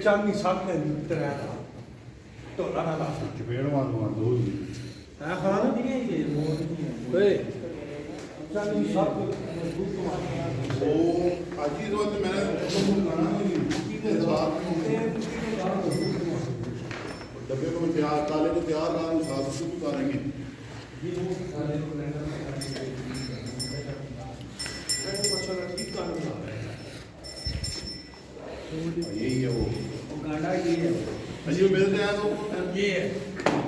ਚਾਂਦੀ ਸੱਤ ਨੇ ਤੇਰਾ ਢੋਲਾ ਨਾ ਦੱਸ ਚਪੇੜ ਮਾਰੂ ਦੋ ਜੀ ਹੈ ਖਾਨ ਓਏ ਚਾਂਦੀ ਸੱਤ ਮਜ਼ਬੂਤ ਮਾਰ ਉਹ ਅੱਜ ਹੀ ਰੋਜ਼ ਮੈਂ ਗਾਣਾ ਨਹੀਂ ਦੇ ਸਾਥ डब्बे को तैयार काले को तैयार करा साथ उसको भी करेंगे यही है वो गाना ये है अजी मिलते हैं तो ये है